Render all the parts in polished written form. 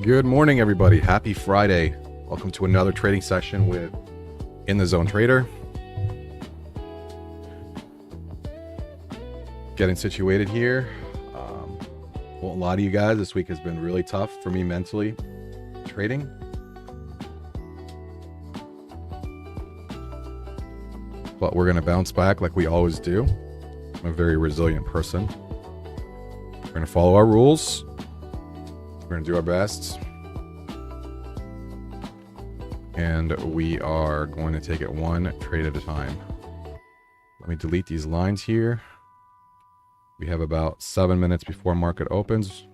Good morning, everybody. Happy Friday. Welcome to another trading session with In the Zone Trader. Getting situated here. Won't lie to you guys, this week has been really tough for me mentally trading. But we're going to bounce back like we always do. I'm a very resilient person. We're going to follow our rules. We're going to do our best. And we are going to take it one trade at a time. Let me delete these lines here. We have about 7 minutes before market opens.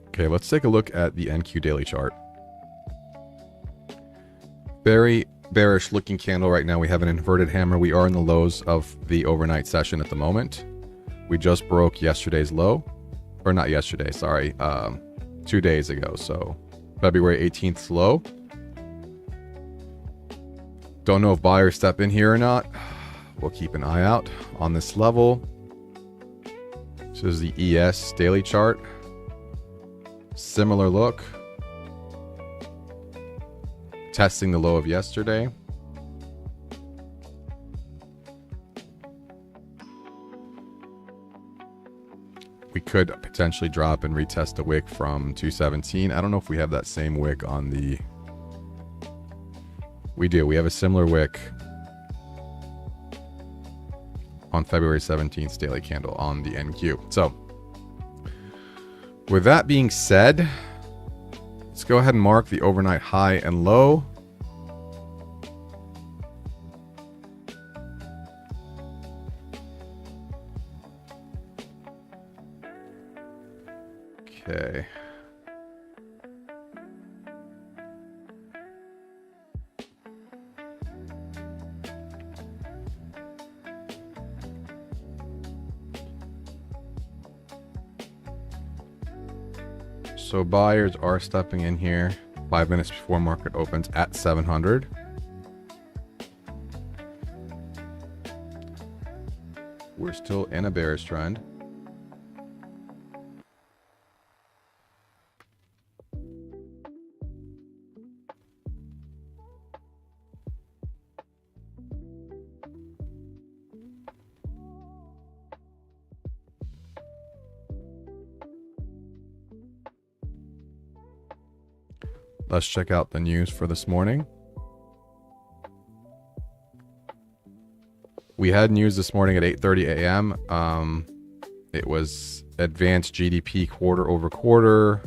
Okay, let's take a look at the NQ daily chart. Very bearish looking candle right now. We have an inverted hammer. We are in the lows of the overnight session at the moment. We just broke yesterday's low, or not yesterday, sorry, 2 days ago. So February 18th low. Don't know if buyers step in here or not. We'll keep an eye out on this level. This is the ES daily chart. Similar look. Testing the low of yesterday. We could potentially drop and retest a wick from 217. I don't know if we have that same wick on the... We do. We have a similar wick on February 17th daily candle on the NQ. So, with that being said, let's go ahead and mark the overnight high and low. Okay. So buyers are stepping in here 5 minutes before market opens at 700. We're still in a bearish trend. Let's check out the news for this morning. We had news this morning at 8:30 a.m. It was advanced GDP quarter over quarter,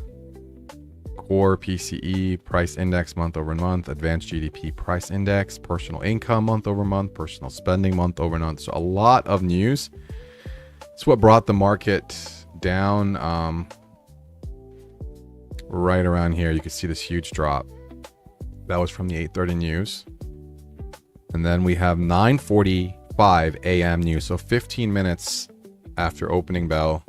core PCE price index month over month, advanced GDP price index, personal income month over month, personal spending month over month. So a lot of news. It's what brought the market down. Right around here, you can see this huge drop. That was from the 8:30 news. And then we have 9:45 a.m. news, so 15 minutes after opening bell,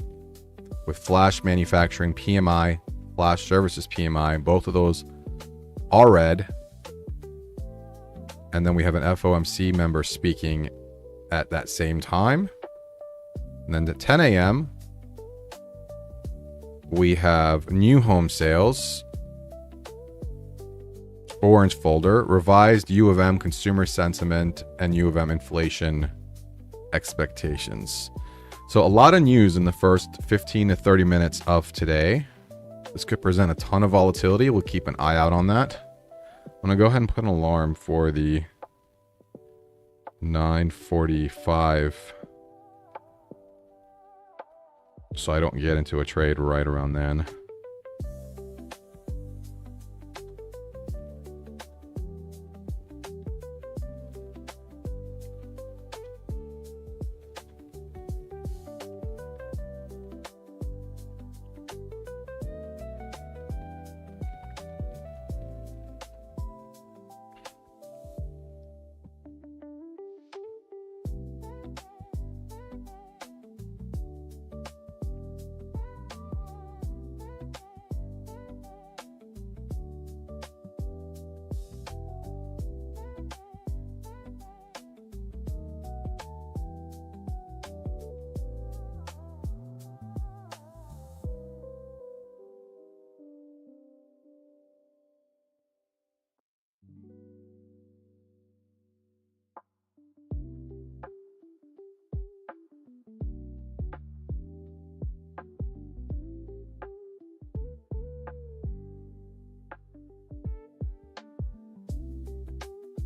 with flash manufacturing PMI, flash services PMI, both of those are red. And then we have an FOMC member speaking at that same time. And then at 10 a.m., we have new home sales, orange folder, revised U of M consumer sentiment, and U of M inflation expectations. So a lot of news in the first 15 to 30 minutes of today. This could present a ton of volatility. We'll keep an eye out on that. I'm going to go ahead and put an alarm for the 9:45 so I don't get into a trade right around then.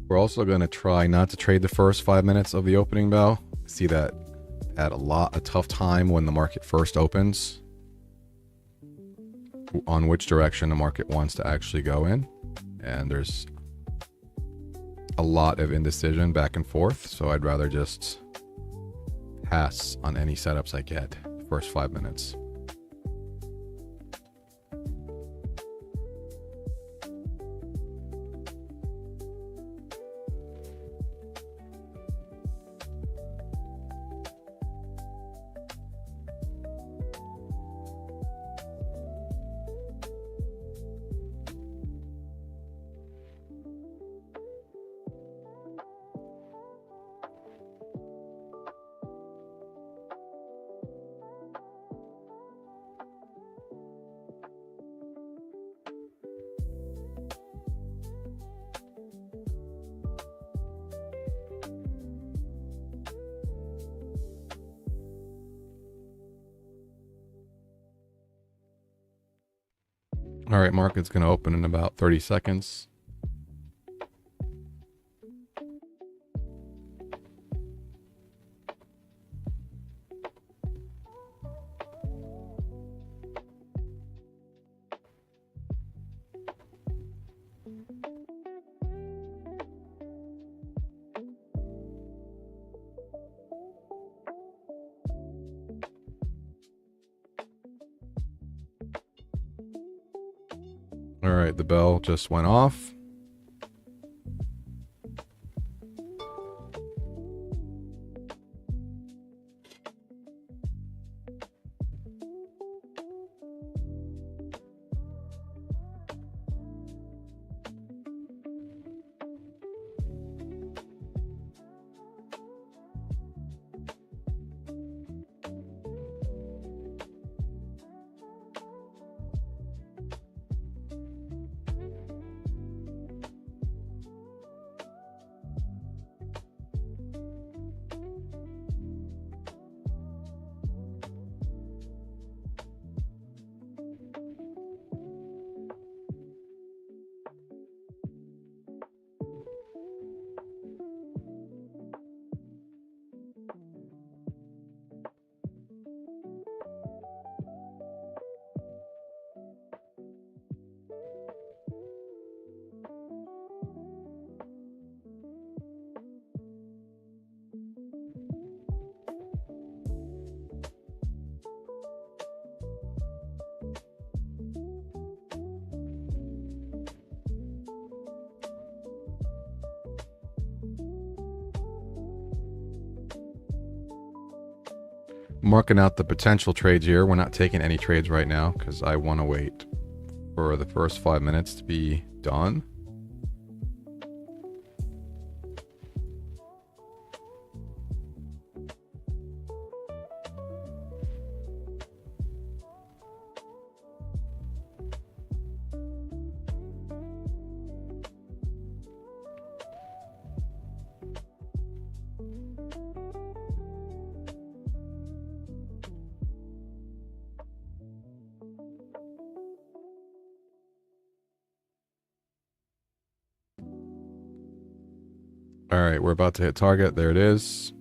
We're also going to try not to trade the first 5 minutes of the opening bell. See that at a tough time when the market first opens, on which direction the market wants to actually go in. And there's a lot of indecision back and forth. So I'd rather just pass on any setups I get the first 5 minutes. All right, market's going to open in about 30 seconds. All right, the bell just went off. Marking out the potential trades here. We're not taking any trades right now because I want to wait for the first 5 minutes to be done. All right, we're about to hit target. There it is.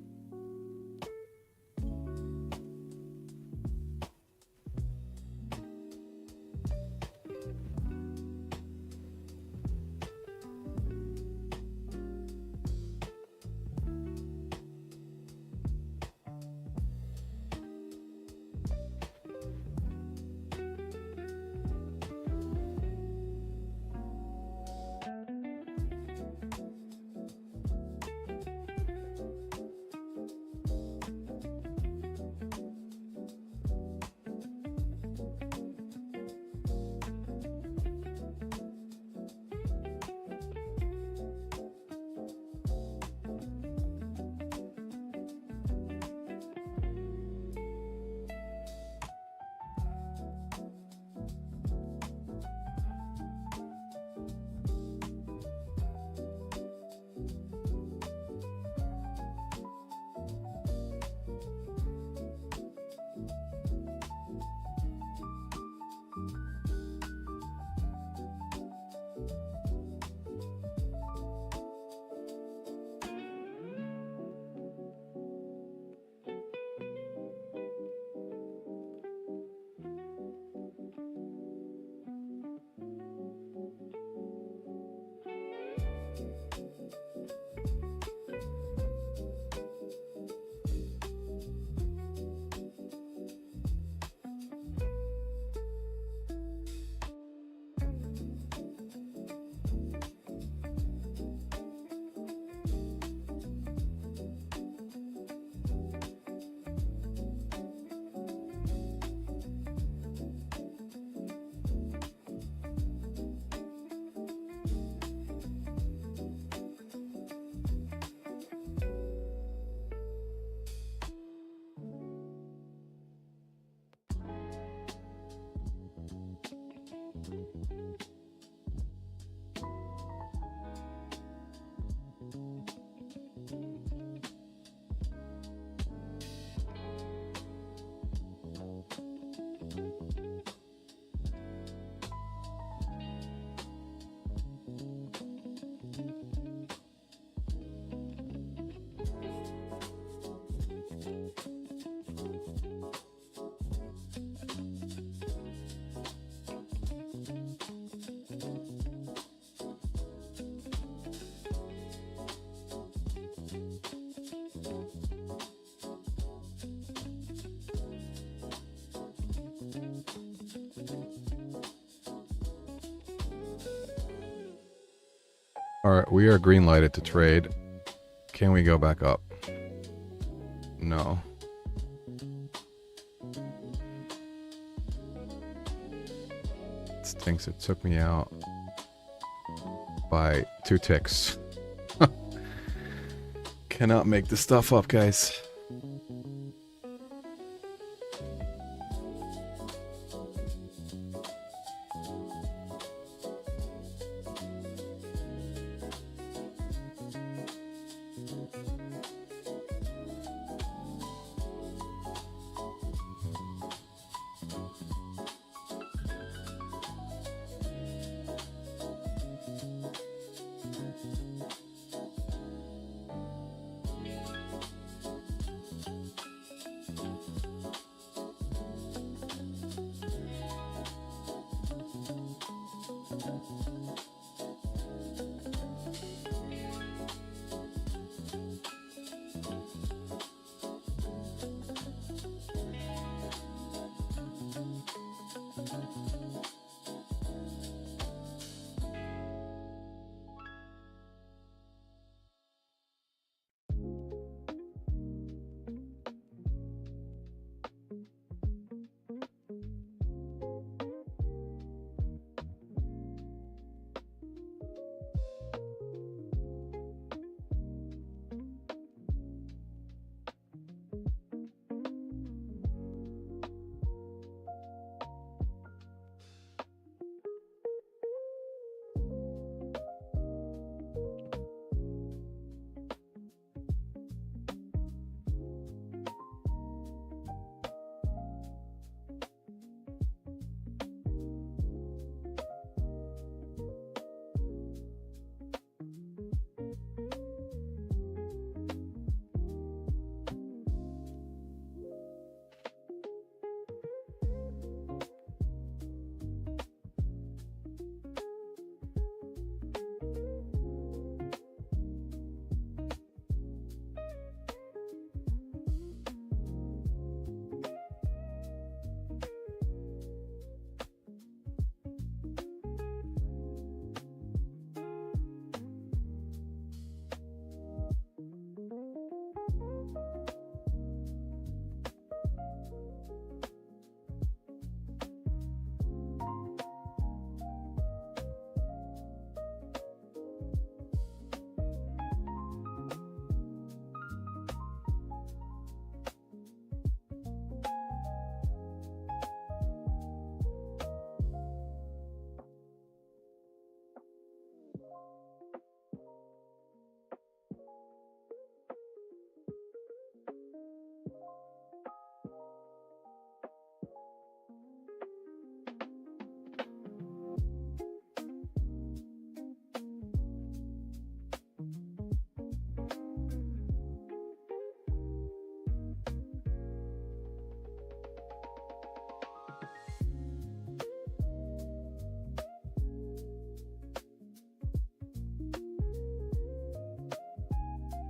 All right, we are green lighted to trade. Can we go back up? No. It stinks. It took me out by 2 ticks. Cannot make this stuff up, guys.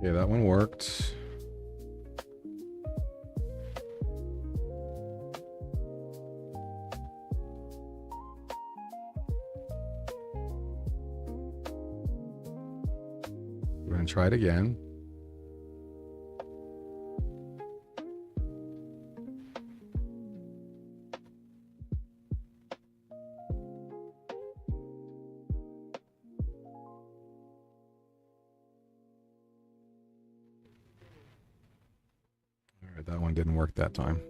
Yeah, that one worked. We're going to try it again. All right, that one didn't work that time.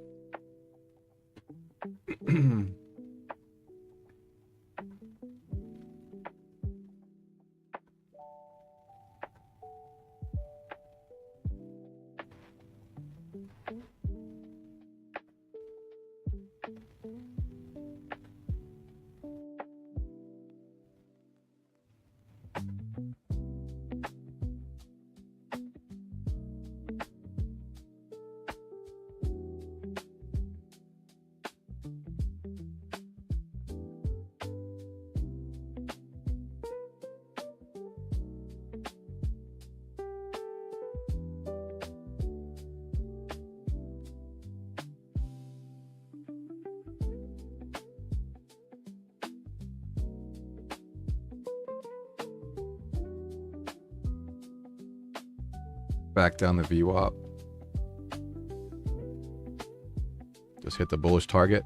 Back down the VWAP. Just hit the bullish target.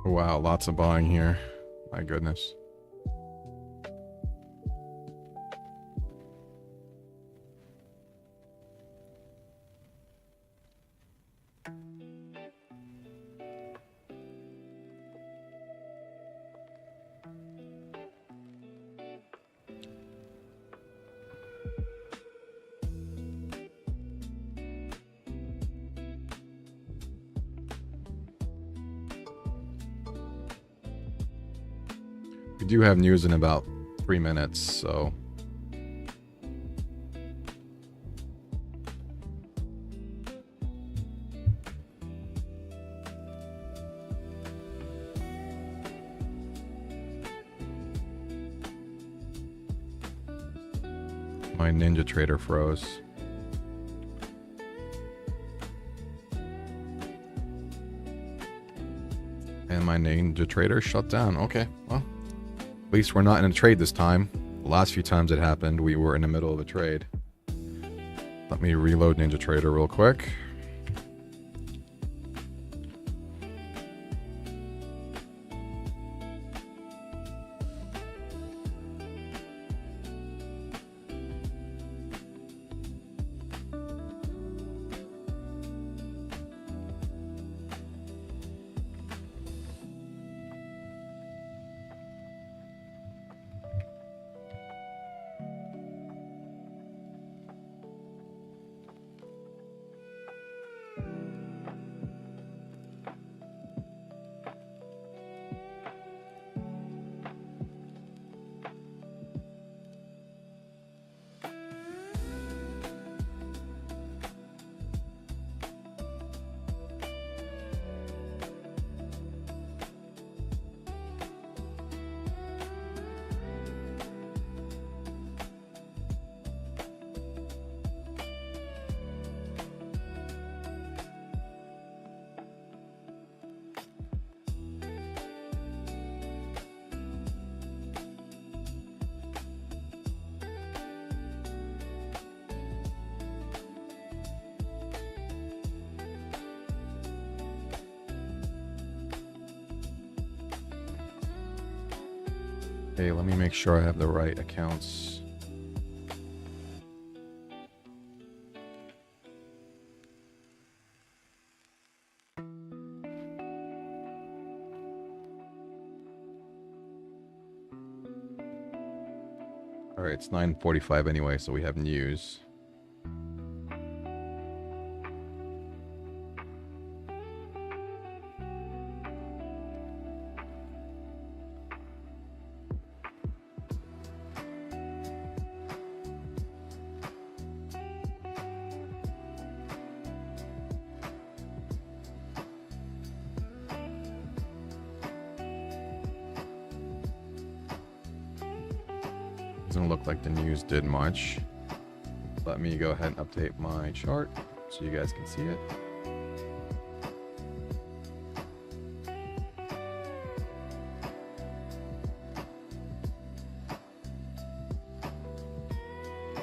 Wow, lots of buying here. My goodness. We do have news in about 3 minutes, so my NinZaTrader froze. And my NinZaTrader shut down. Okay, well, at least we're not in a trade this time. The last few times it happened, we were in the middle of a trade. Let me reload NinZaTrader real quick. Okay, let me make sure I have the right accounts. All right, it's 9:45 anyway, so we have news. Doesn't look like the news did much. Let me go ahead and update my chart so you guys can see it.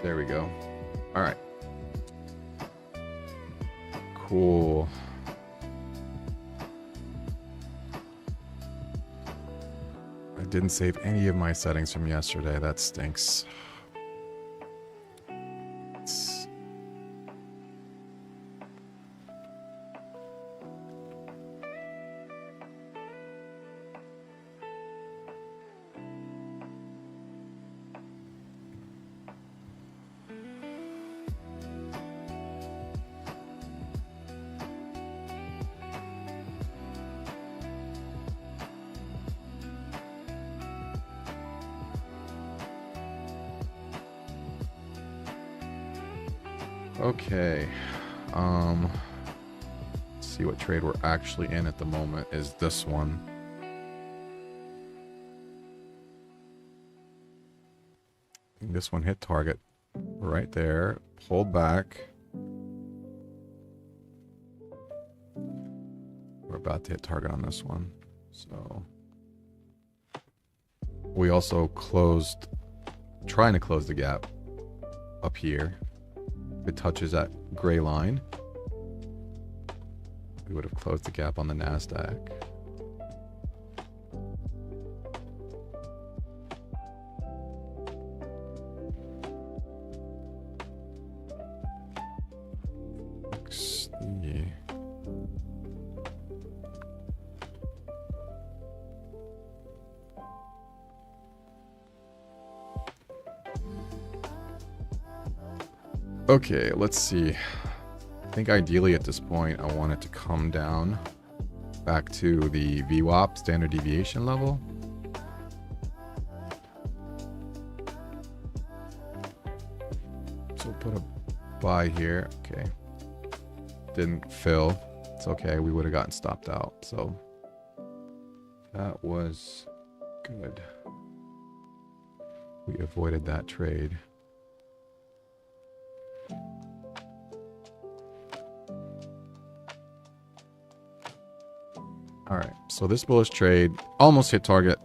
There we go. All right. Cool. I didn't save any of my settings from yesterday. That stinks. Okay, let's see what trade we're actually in at the moment is this one. This one hit target right there, pulled back. We're about to hit target on this one. So we also closed, trying to close the gap up here. If it touches that gray line, we would have closed the gap on the Nasdaq. Okay, let's see. I think ideally at this point, I want it to come down back to the VWAP standard deviation level. So put a buy here. Okay. Didn't fill. It's okay. We would have gotten stopped out. So that was good. We avoided that trade. All right, so this bullish trade almost hit target.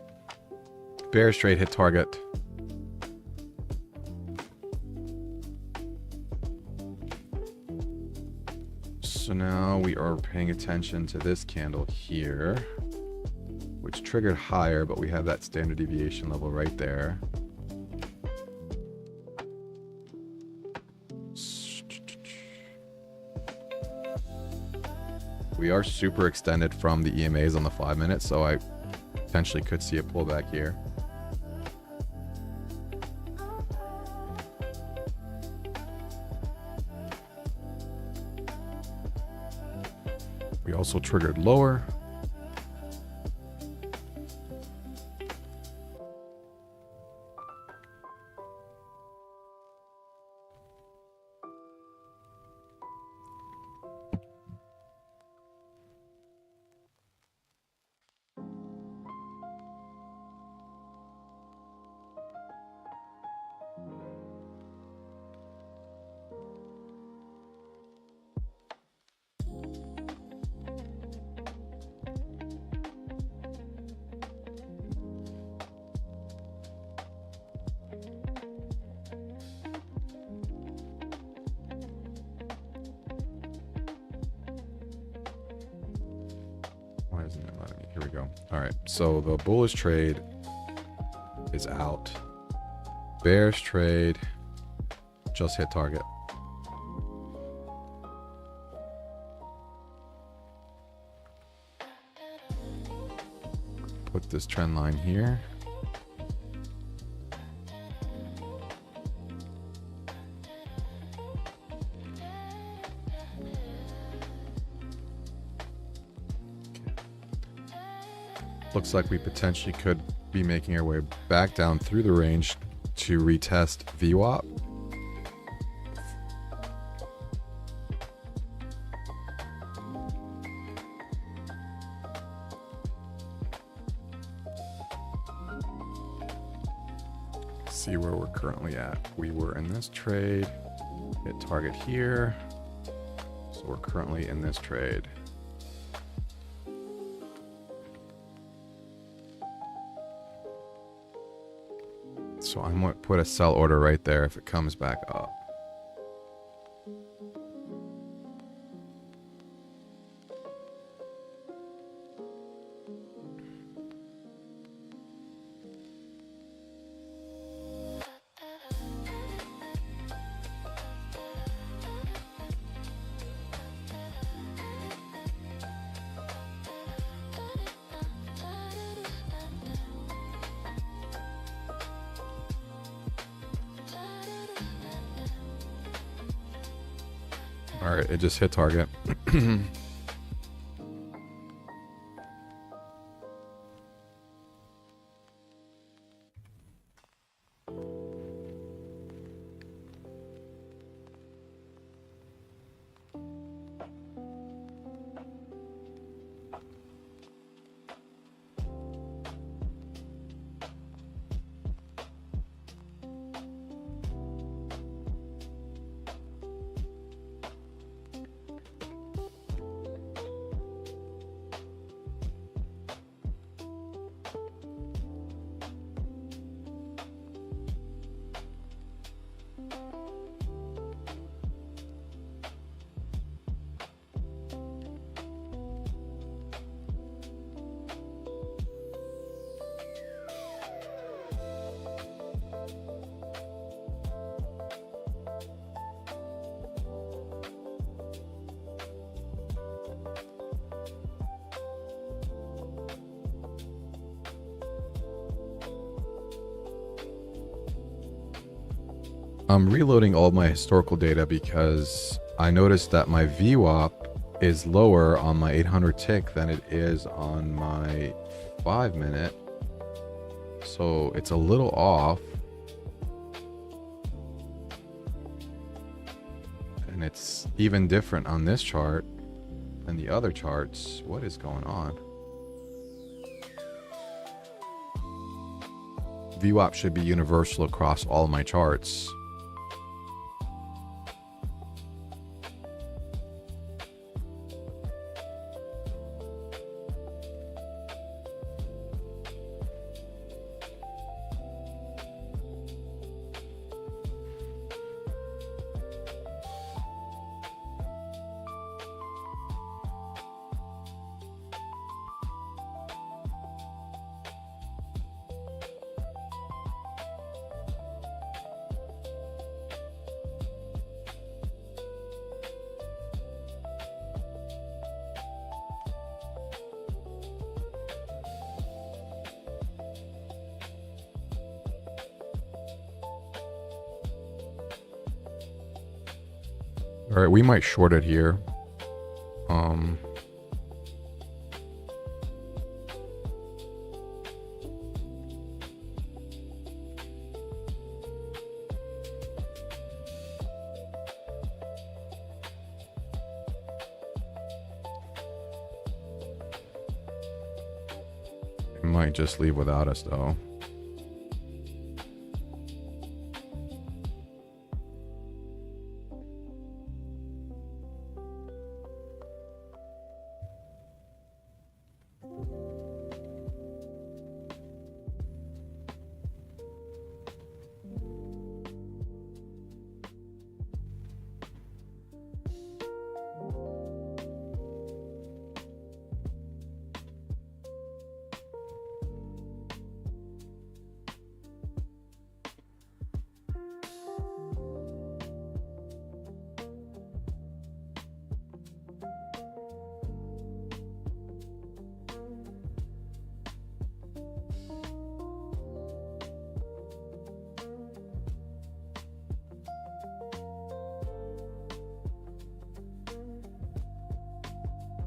Bearish trade hit target. So now we are paying attention to this candle here, which triggered higher, but we have that standard deviation level right there. We are super extended from the EMAs on the 5 minutes, so I potentially could see a pullback here. We also triggered lower. Why isn't it letting me? Here we go. All right, so the bullish trade is out. Bearish trade just hit target. Put this trend line here. Looks like we potentially could be making our way back down through the range to retest VWAP. see where we're currently at. We were in this trade, hit target here. So we're currently in this trade. So I'm going to put a sell order right there if it comes back up. All right, it just hit target. I'm reloading all my historical data because I noticed that my VWAP is lower on my 800 tick than it is on my 5 minute. So it's a little off. And it's even different on this chart than the other charts. What is going on? VWAP should be universal across all my charts. All right, we might short it here. It might just leave without us though.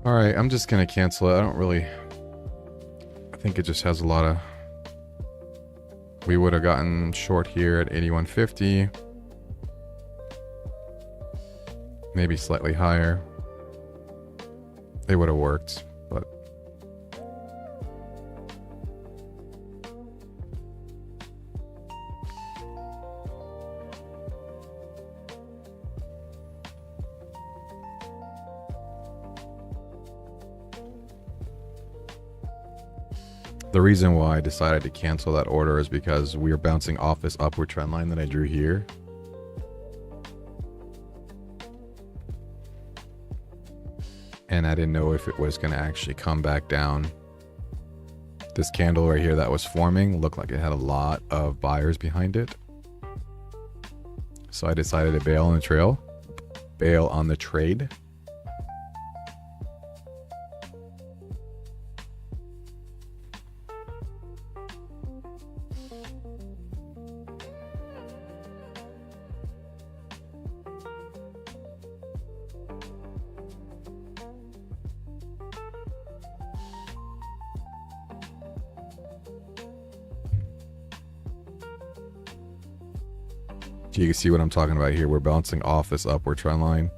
All right, I'm just going to cancel it. I think it just has a lot of, we would have gotten short here at 81.50. Maybe slightly higher. It would have worked, but. The reason why I decided to cancel that order is because we are bouncing off this upward trend line that I drew here. And I didn't know if it was going to actually come back down. This candle right here that was forming looked like it had a lot of buyers behind it. So I decided to bail on the trade. You can see what I'm talking about here. We're bouncing off this upward trend line.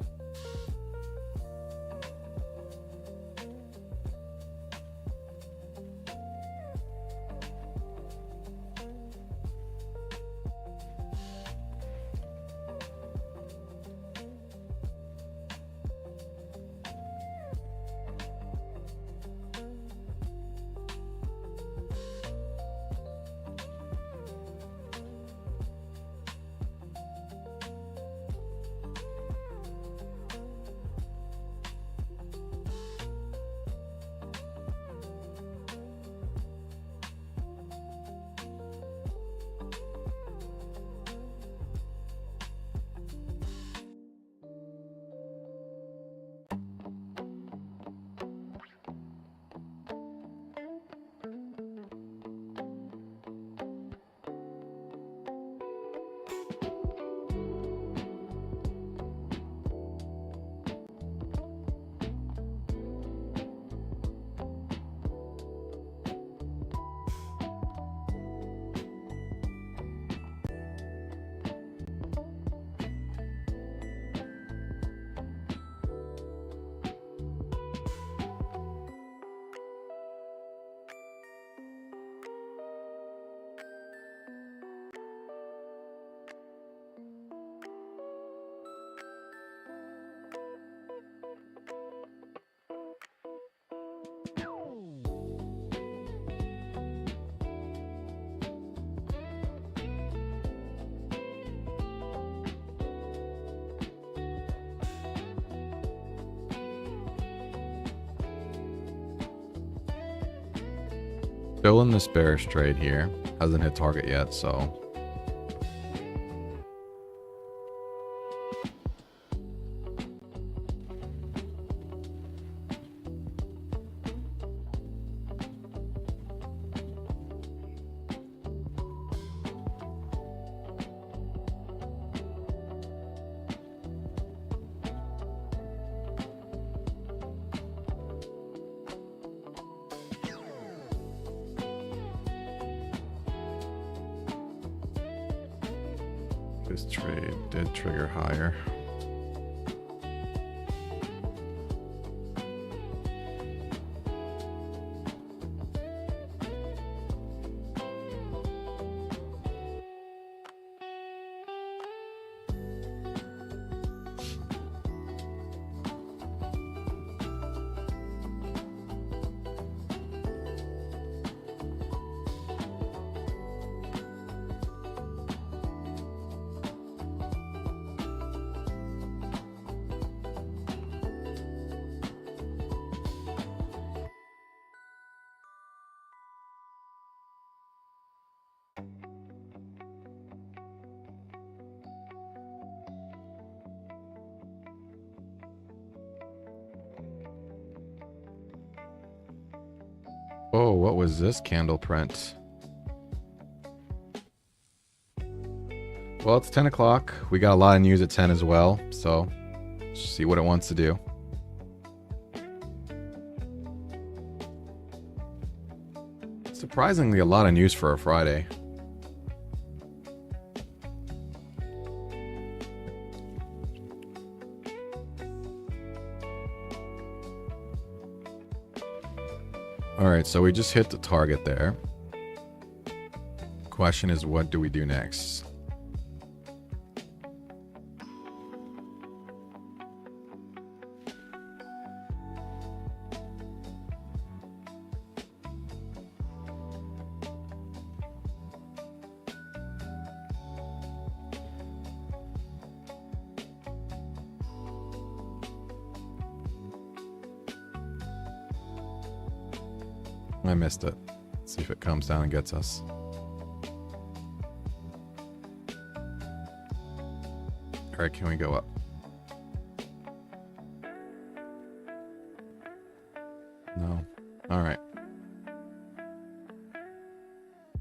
Still in this bearish trade here. Hasn't hit target yet, so. This trade did trigger higher. Oh, what was this candle print? Well, it's 10 o'clock. We got a lot of news at 10 as well, so see what it wants to do. Surprisingly, a lot of news for a Friday. All right, so we just hit the target there. Question is, what do we do next? I missed it. Let's see if it comes down and gets us. All right, can we go up? No. All right.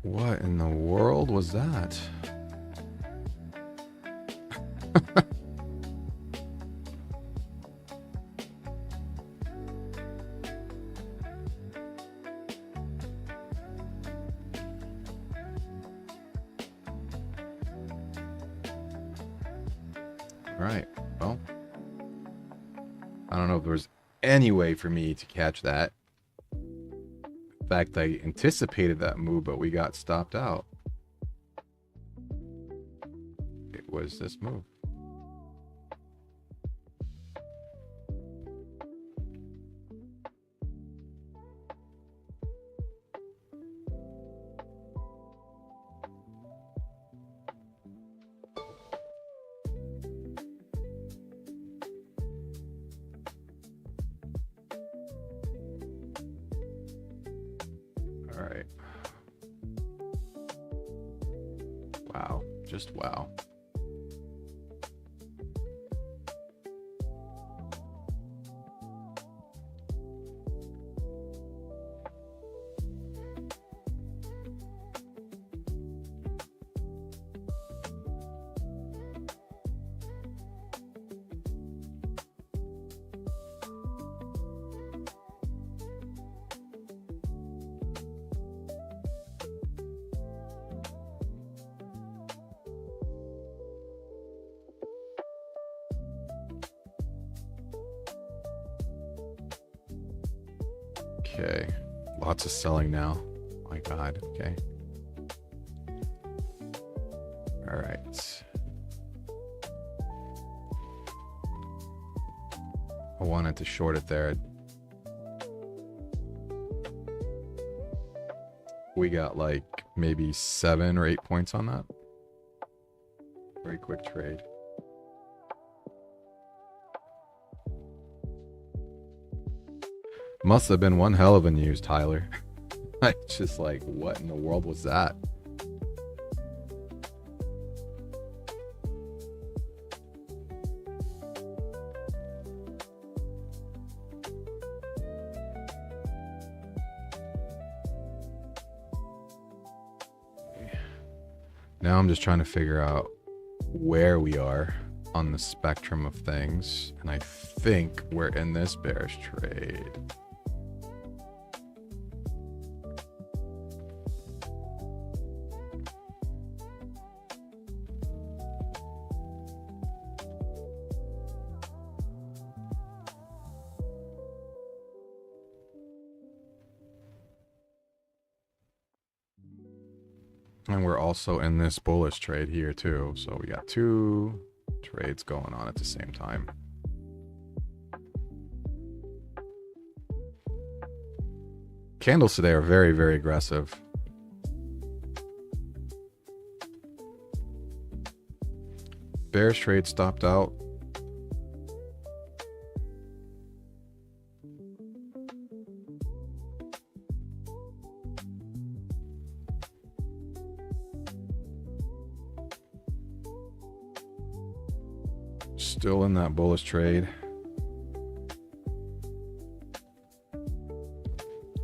What in the world was that? Right. Well, I don't know if there was any way for me to catch that. In fact, I anticipated that move, but we got stopped out. It was this move. All right. Wow. Just wow. Okay, lots of selling now. My God, okay. All right. I wanted to short it there. We got like maybe 7 or 8 points on that. Very quick trade. Must have been one hell of a news, Tyler. I just like, what in the world was that? Now I'm just trying to figure out where we are on the spectrum of things. And I think we're in this bearish trade. And we're also in this bullish trade here too. So we got 2 trades going on at the same time. Candles today are very, very aggressive. Bearish trade stopped out. Still in that bullish trade.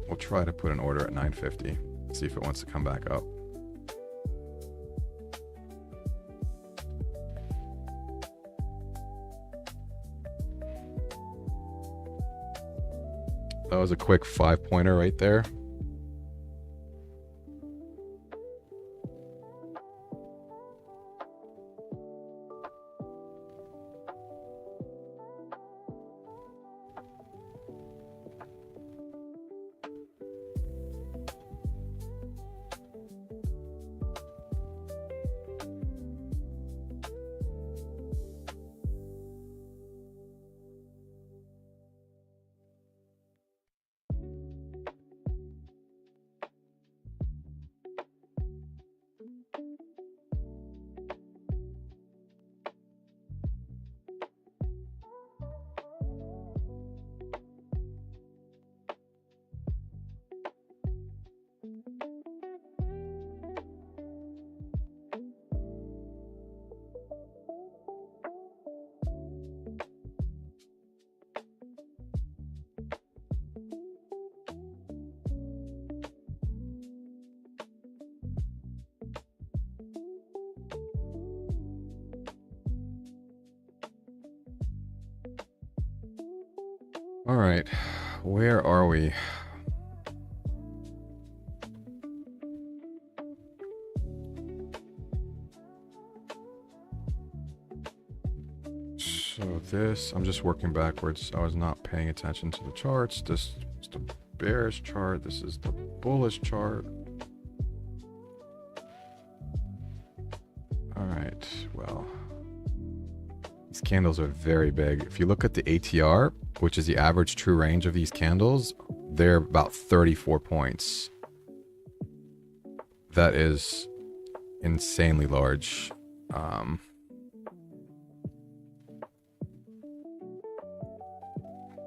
We'll try to put an order at 950. See if it wants to come back up. That was a quick 5-pointer right there. All right, where are we? So this, I'm just working backwards. I was not paying attention to the charts. This is the bearish chart. This is the bullish chart. All right, well, these candles are very big. If you look at the ATR, which is the average true range of these candles, they're about 34 points. That is insanely large. I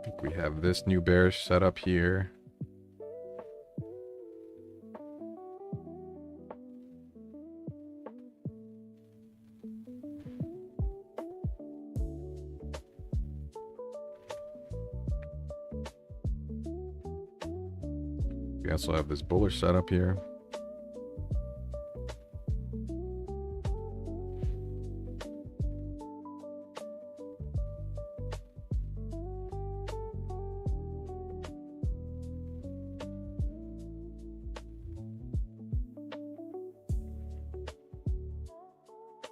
think we have this new bearish setup here. We also have this bullish setup here.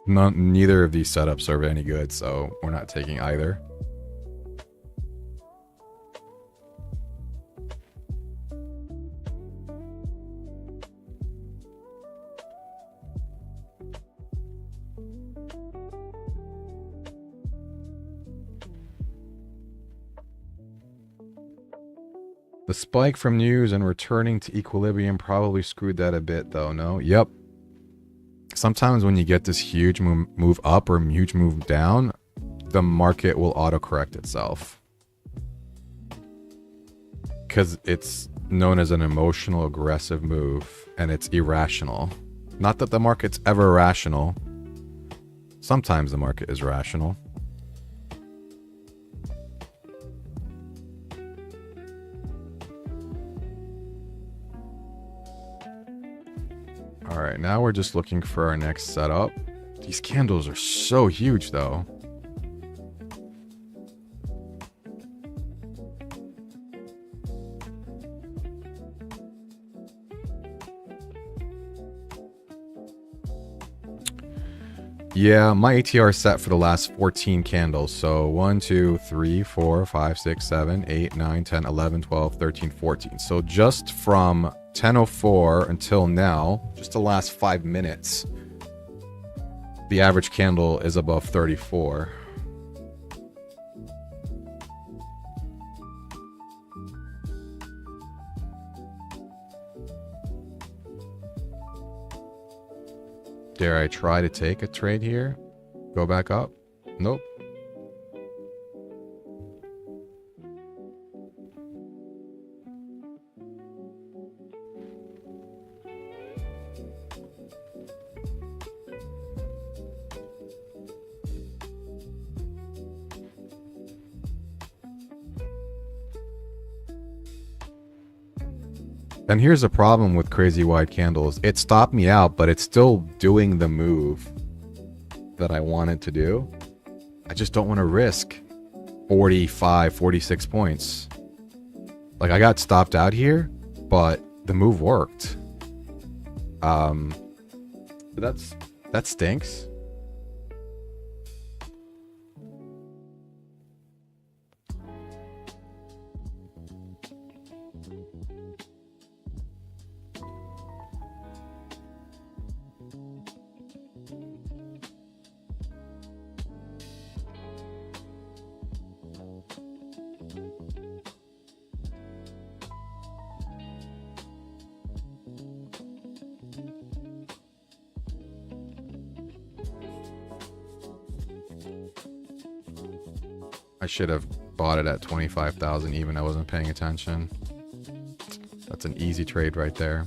Neither of these setups are any good, so we're not taking either. The spike from news and returning to equilibrium probably screwed that a bit, though, no? Yep. Sometimes when you get this huge move up or huge move down, the market will autocorrect itself. Because it's known as an emotional aggressive move, and it's irrational. Not that the market's ever rational. Sometimes the market is rational. All right, now we're just looking for our next setup. These candles are so huge, though. Yeah, my ATR is set for the last 14 candles. So 1, 2, 3, 4, 5, 6, 7, 8, 9, 10, 11, 12, 13, 14. So just from 10:04 until now, just the last 5 minutes, the average candle is above 34. Dare I try to take a trade here? Go back up? Nope. And here's the problem with crazy wide candles. It stopped me out, but it's still doing the move that I wanted to do. I just don't want to risk 45, 46 points. Like, I got stopped out here, but the move worked. That stinks. I should have bought it at 25,000 even. I wasn't paying attention. That's an easy trade right there.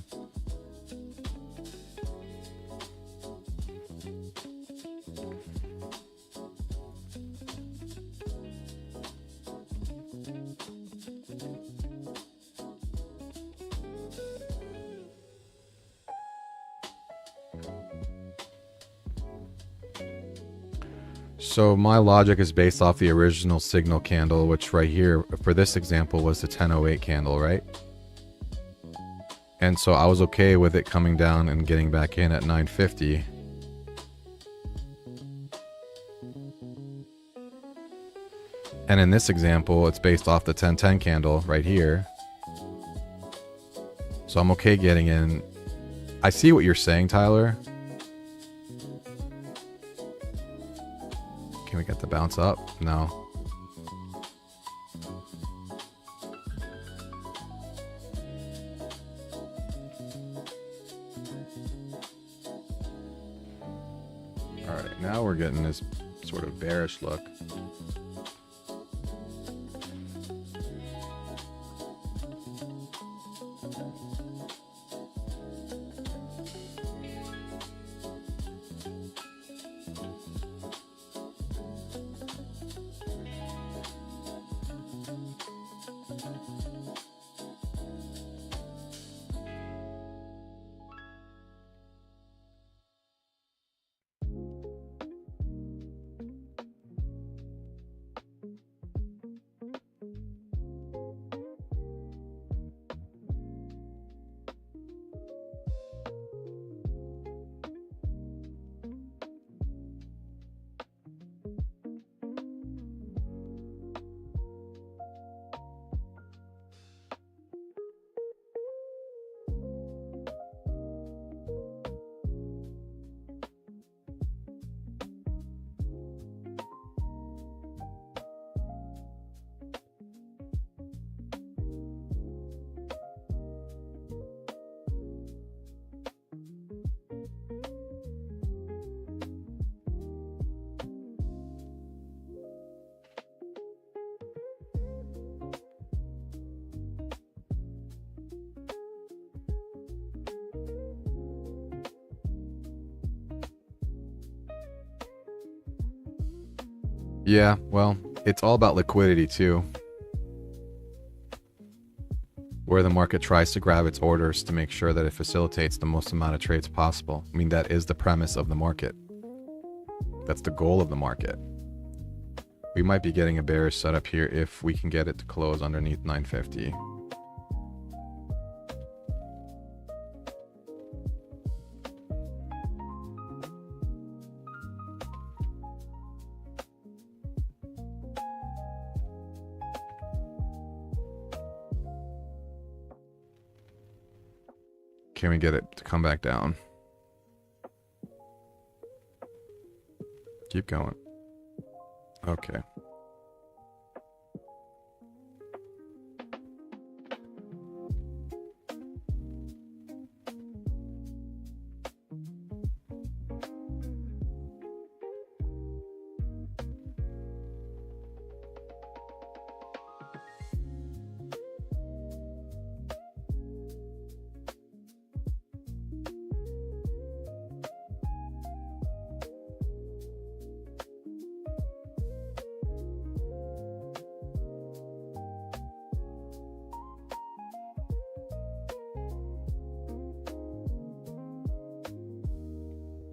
So my logic is based off the original signal candle, which right here for this example was the 1008 candle, right? And so I was okay with it coming down and getting back in at 950. And in this example, it's based off the 1010 candle right here. So I'm okay getting in. I see what you're saying, Tyler. Can we get the bounce up? No. All right, now we're getting this sort of bearish look. Yeah, well, it's all about liquidity too. Where the market tries to grab its orders to make sure that it facilitates the most amount of trades possible. I mean, that is the premise of the market. That's the goal of the market. We might be getting a bearish setup here if we can get it to close underneath 950. Can we get it to come back down? Keep going. Okay.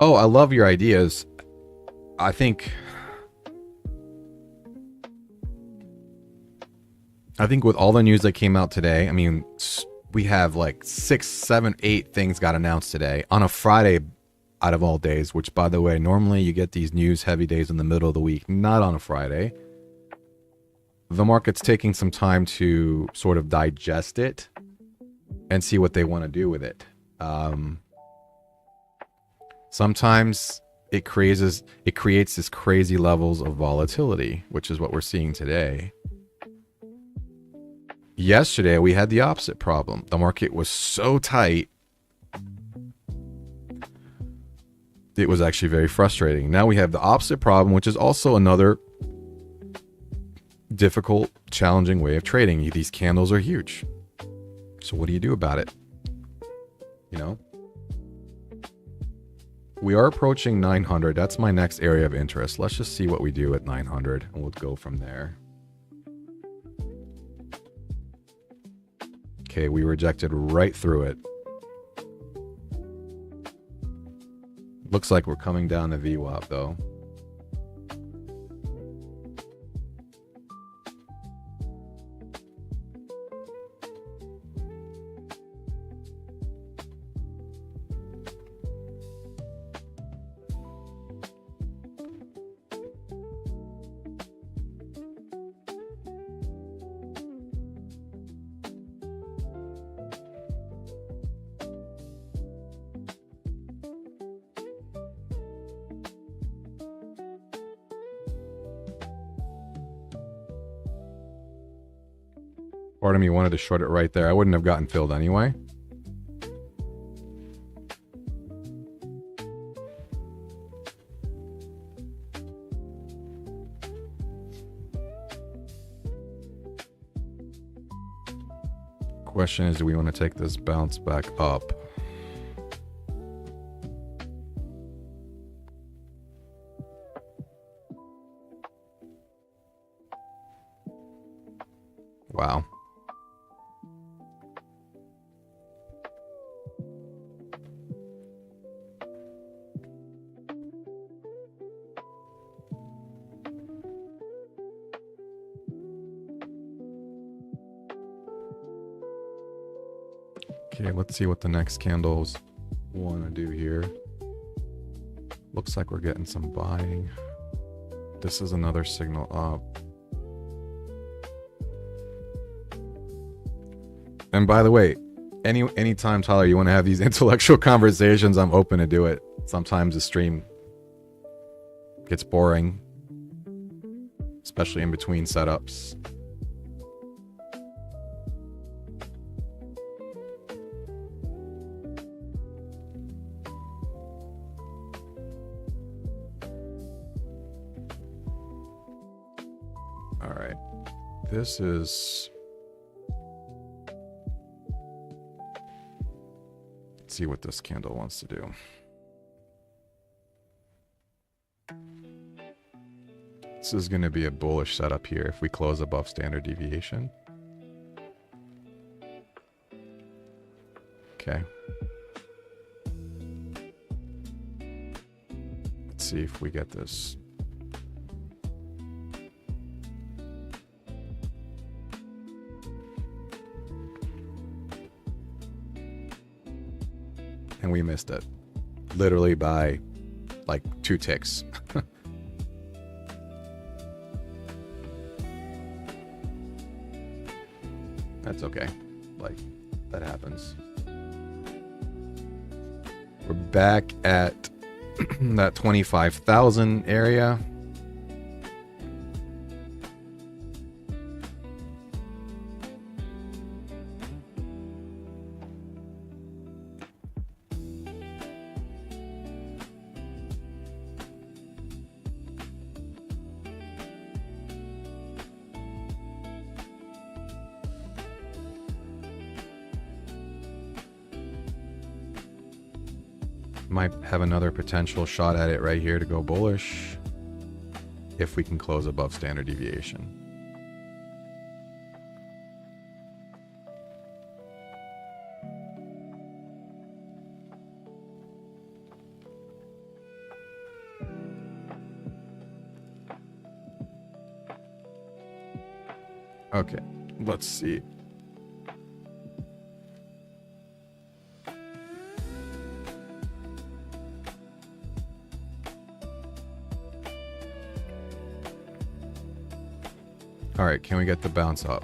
Oh, I love your ideas. I think with all the news that came out today, I mean, we have like 6, 7, 8 things got announced today on a Friday out of all days, which, by the way, normally you get these news heavy days in the middle of the week, not on a Friday. The market's taking some time to sort of digest it and see what they want to do with it. Sometimes it creates this crazy levels of volatility, which is what we're seeing today. Yesterday, we had the opposite problem. The market was so tight, it was actually very frustrating. Now we have the opposite problem, which is also another difficult, challenging way of trading. These candles are huge. So what do you do about it? You know? We are approaching 900. That's my next area of interest. Let's just see what we do at 900, and we'll go from there. Okay, we rejected right through it. Looks like we're coming down the VWAP though. Part of me wanted to short it right there. I wouldn't have gotten filled anyway. Question is, do we want to take this bounce back up? Wow. Okay, let's see what the next candles want to do here. Looks like we're getting some buying. This is another signal up. And by the way, anytime, Tyler, you want to have these intellectual conversations, I'm open to do it. Sometimes the stream gets boring, especially in between setups. All right, this is... see what this candle wants to do. This is going to be a bullish setup here if we close above standard deviation. Okay. Let's see if we get this. And we missed it. Literally by like 2 ticks. That's okay. Like, that happens. We're back at that 25,000 area. Might have another potential shot at it right here to go bullish if we can close above standard deviation. Okay, let's see. All right, can we get the bounce up?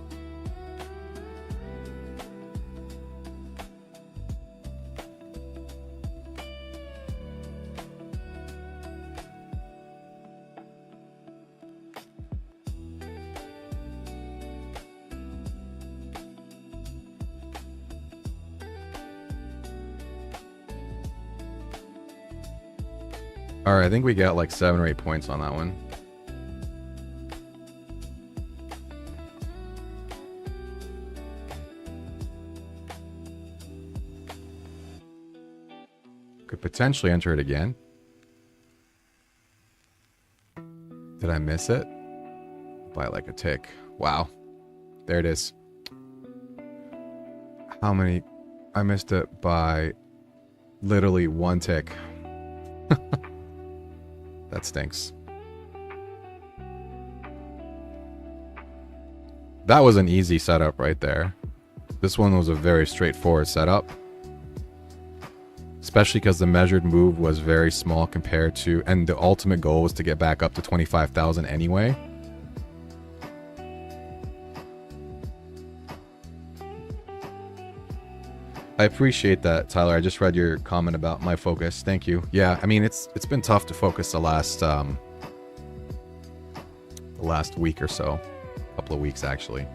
All right, I think we got like 7 or 8 points on that one. Could potentially enter it again. Did I miss it? By like a tick. Wow. There it is. How many? I missed it by literally 1 tick. That stinks. That was an easy setup right there. This one was a very straightforward setup. Especially because the measured move was very small compared to, and the ultimate goal was to get back up to 25,000 anyway. I appreciate that, Tyler. I just read your comment about my focus. Thank you. Yeah, I mean, it's been tough to focus the last week or so. A couple of weeks, actually.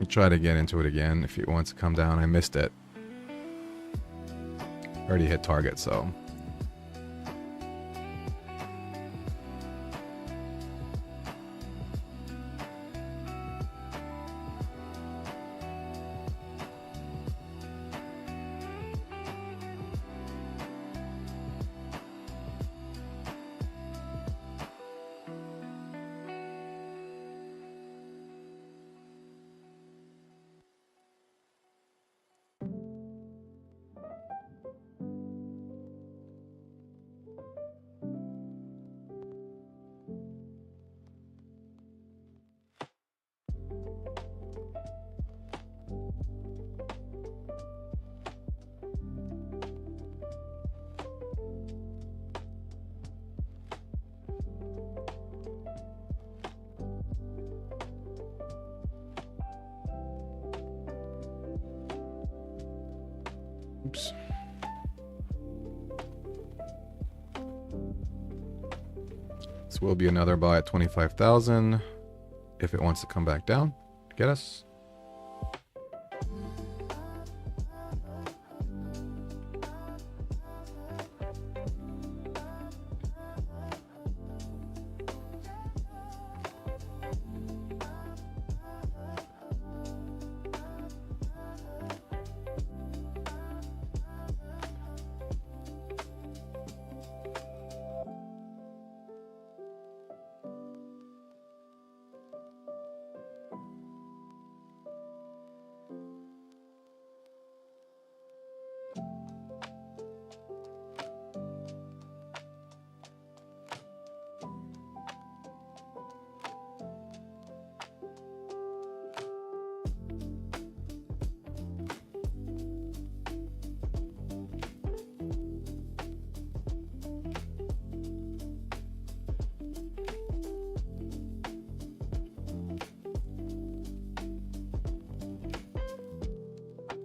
I'll try to get into it again if it wants to come down. I missed it. Already hit target, so. Oops. This will be another buy at 25,000 if it wants to come back down to get us.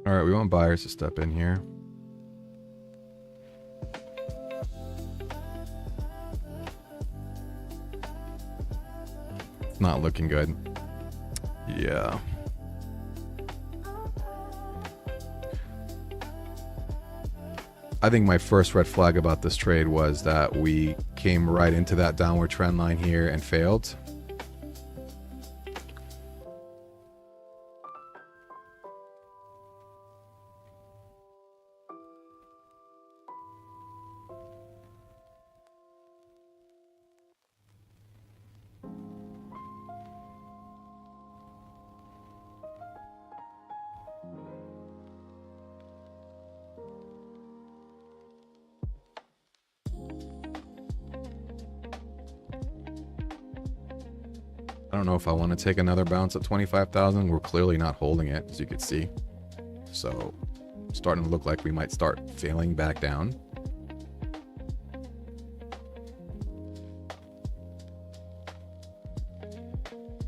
All right, we want buyers to step in here. It's not looking good. Yeah. I think my first red flag about this trade was that we came right into that downward trend line here and failed. I don't know if I want to take another bounce at 25,000. We're clearly not holding it, as you can see. So, starting to look like we might start failing back down.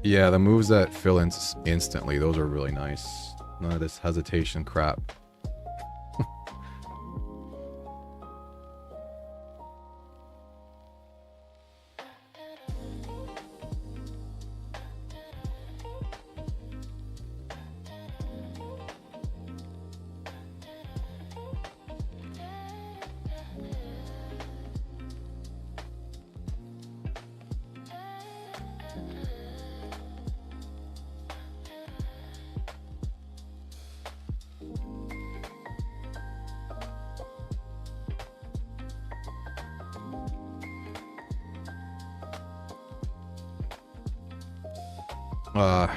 Yeah, the moves that fill in instantly, those are really nice. None of this hesitation crap.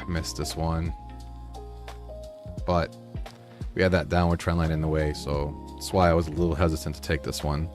Missed this one, but we had that downward trend line in the way, so that's why I was a little hesitant to take this one.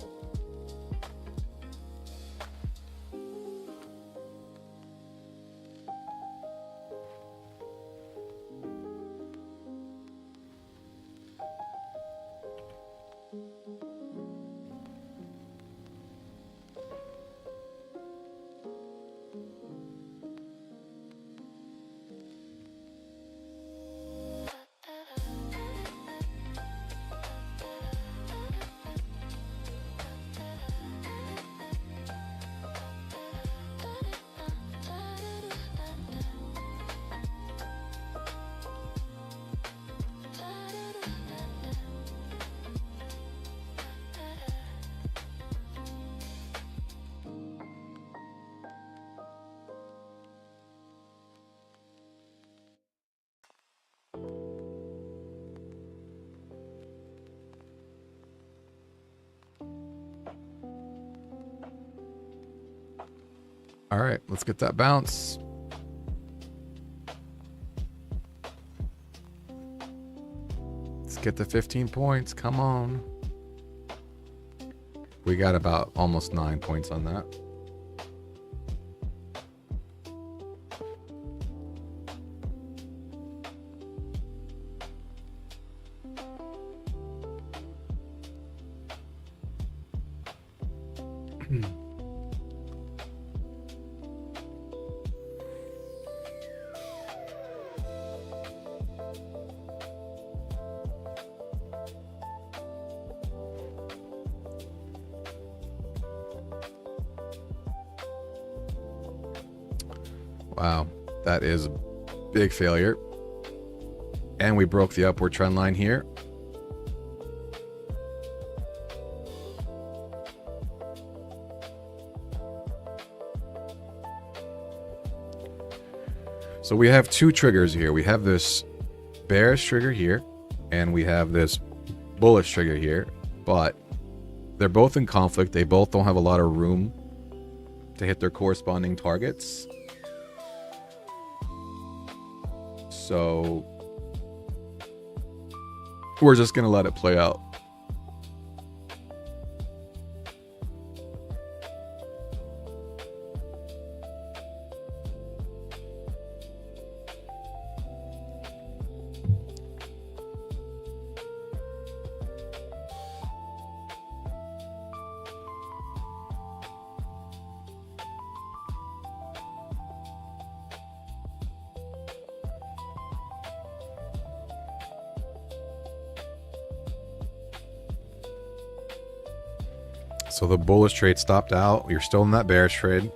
All right, let's get that bounce. Let's get the 15 points. Come on. We got about almost 9 points on that. Wow, that is a big failure. And we broke the upward trend line here. So we have two triggers here. We have this bearish trigger here, and we have this bullish trigger here, but they're both in conflict. They both don't have a lot of room to hit their corresponding targets. So we're just going to let it play out. So the bullish trade stopped out. You're still in that bearish trade.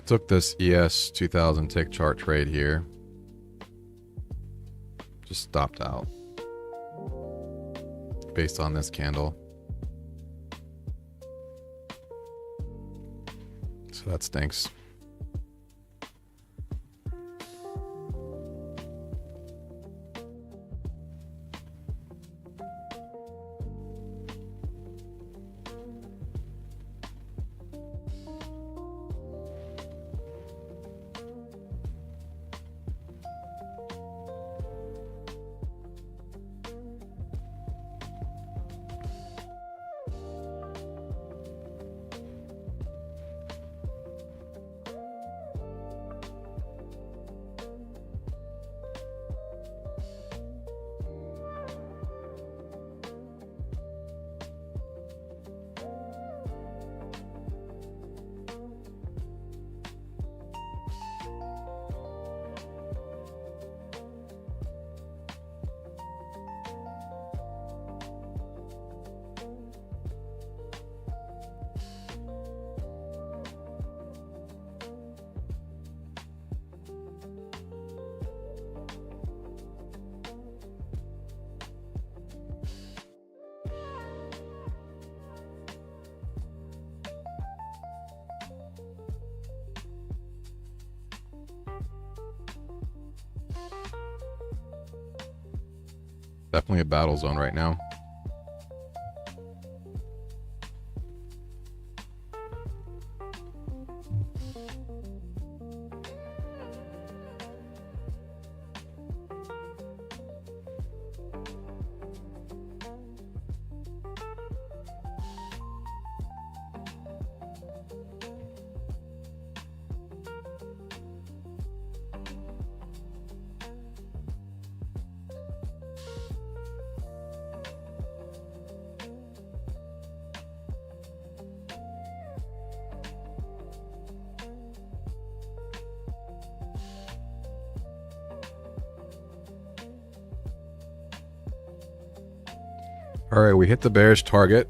Took this ES 2000 tick chart trade here. Just stopped out based on this candle. So that stinks. Definitely a battle zone right now. All right, we hit the bearish target.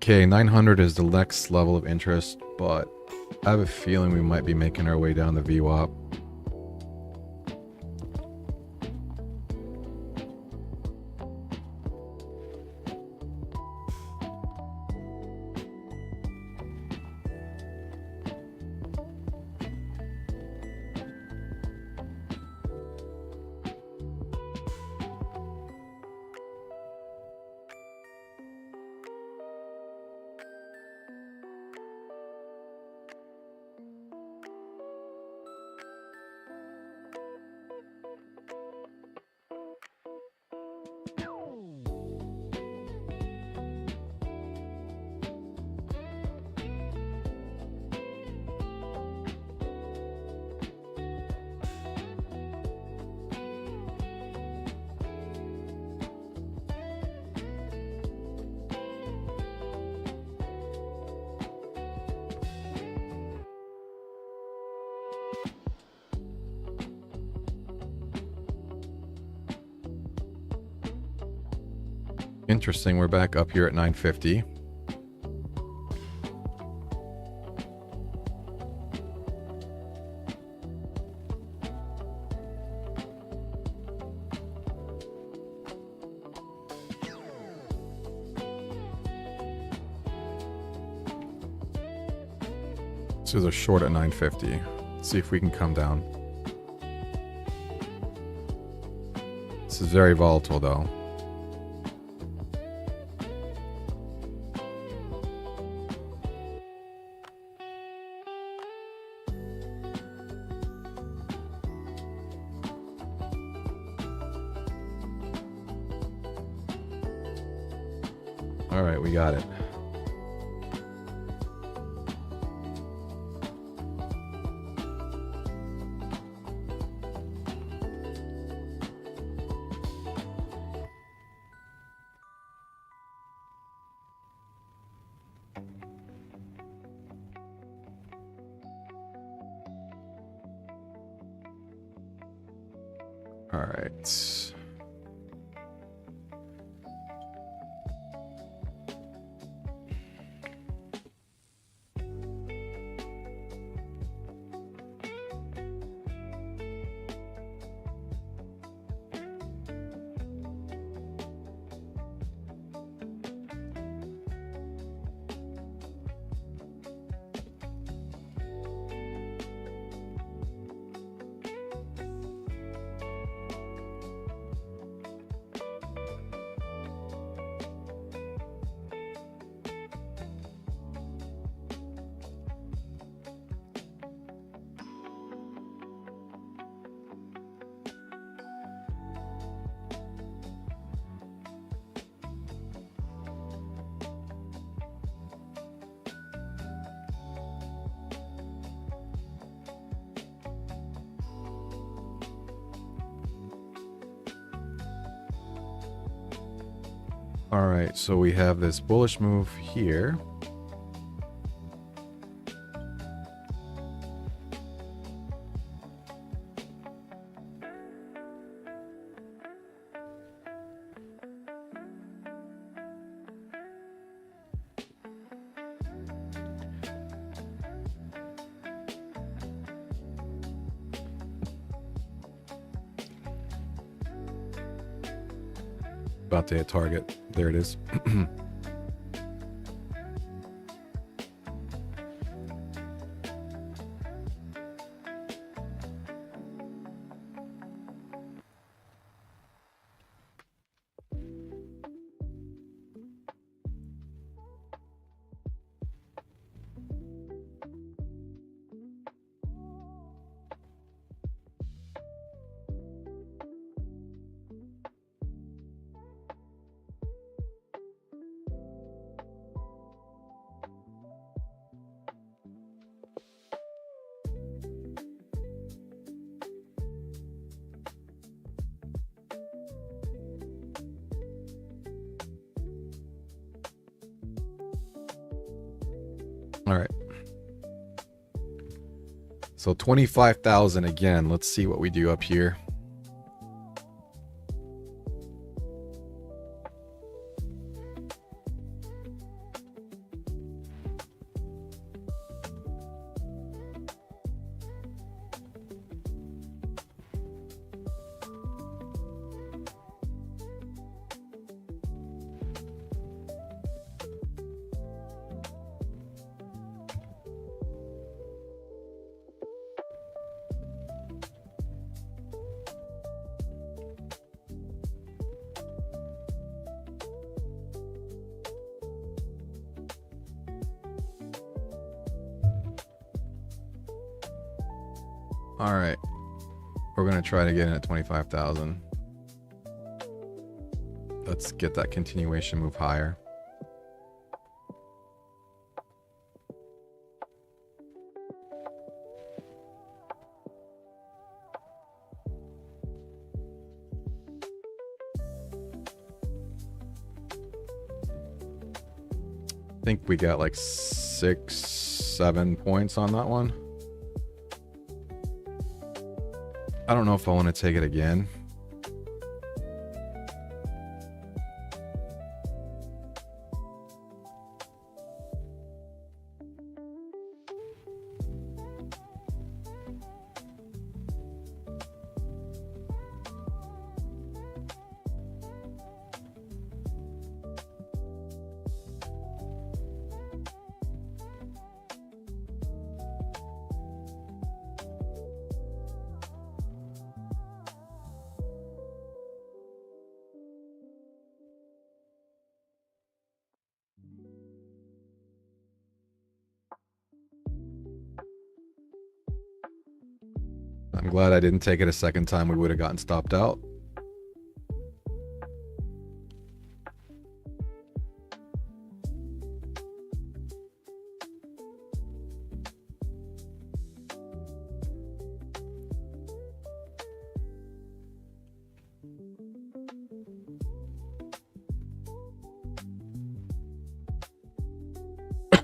Okay, 900 is the next level of interest, but I have a feeling we might be making our way down the VWAP. Interesting, we're back up here at 950. So they're short at 950. Let's see if we can come down. This is very volatile though. All right, we got it. All right. All right, so we have this bullish move here. About to hit target. There it is. So 25,000 again. Let's see what we do up here. All right, we're gonna try to get in at 25,000. Let's get that continuation move higher. I think we got like 6-7 points on that one. I don't know if I want to take it again. I'm glad I didn't take it a second time. We would have gotten stopped out.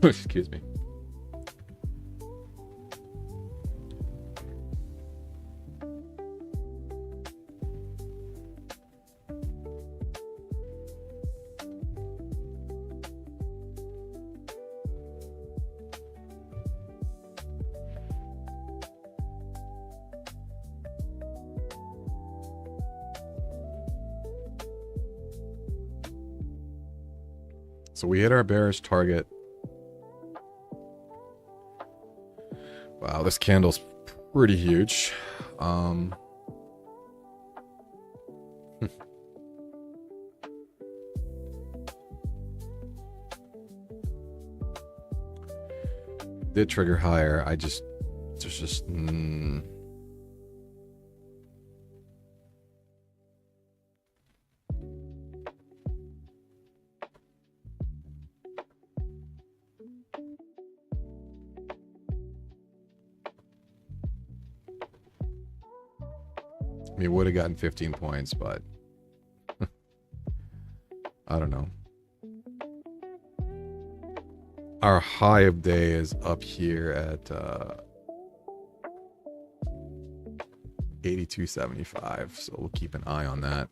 Excuse me. So we hit our bearish target. Wow, this candle's pretty huge. Did trigger higher. There's just we would have gotten 15 points, but I don't know. Our high of day is up here at 82.75, so we'll keep an eye on that.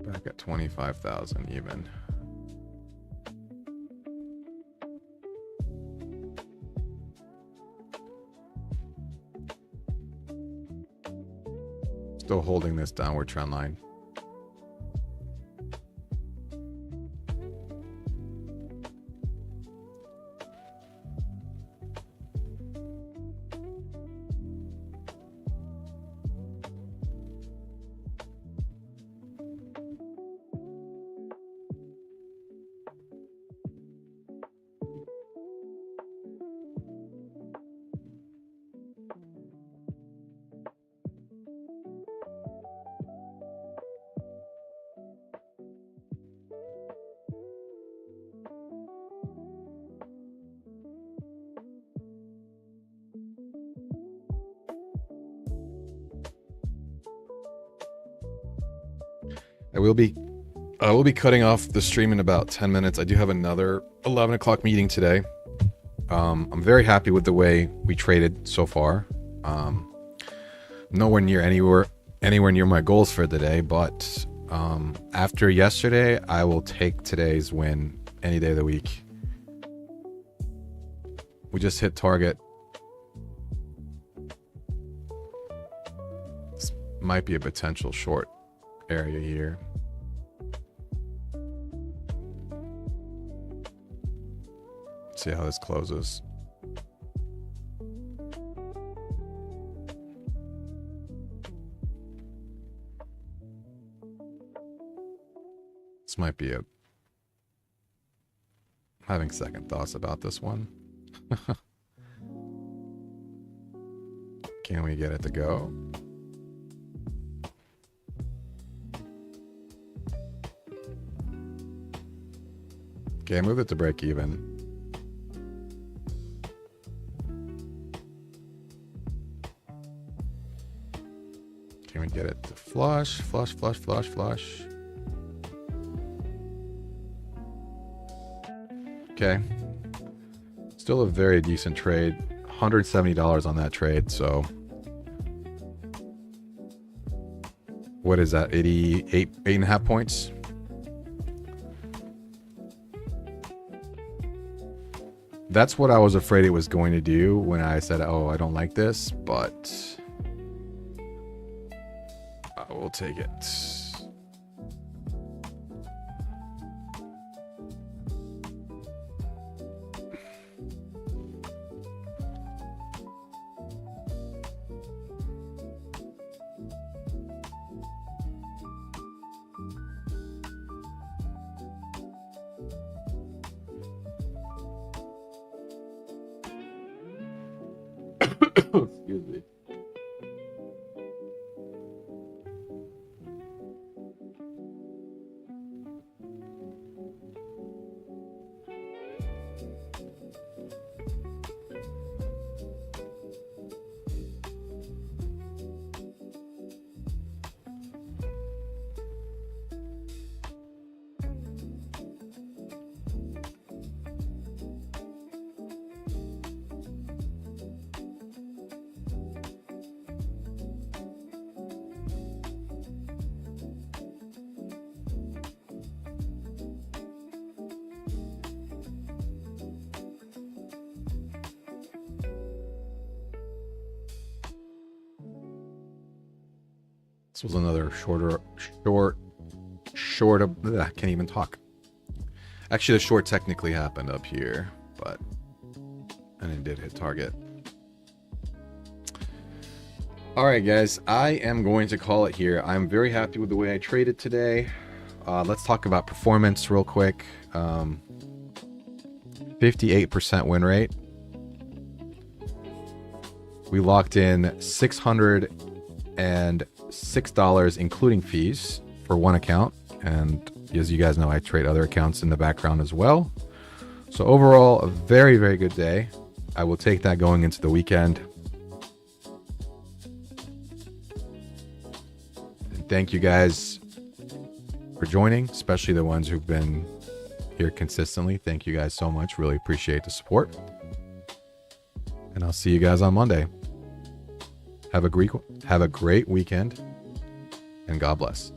Back at 25,000 even. Still holding this downward trend line. I will be cutting off the stream in about 10 minutes. I do have another 11 o'clock meeting today. I'm very happy with the way we traded so far. Nowhere near anywhere near my goals for the day, but after yesterday, I will take today's win any day of the week. We just hit target. This might be a potential short area here. See how this closes. This might be having second thoughts about this one. Can we get it to go? Okay, move it to break even. Can we get it to flush, flush, flush, flush, flush? Okay. Still a very decent trade. $170 on that trade, so what is that? 8.5 points. That's what I was afraid it was going to do when I said, oh, I don't like this, but I will take it. Excuse me. This was another I can't even talk. Actually, the short technically happened up here, and it did hit target. All right, guys, I am going to call it here. I'm very happy with the way I traded today. Let's talk about performance real quick. 58% win rate. We locked in $606 including fees for one account, and as you guys know, I trade other accounts in the background as well. So overall, a very, very good day. I will take that going into the weekend. And thank you guys for joining, especially the ones who've been here consistently. Thank you guys so much. Really appreciate the support. And I'll see you guys on Monday. Have a great weekend, and God bless.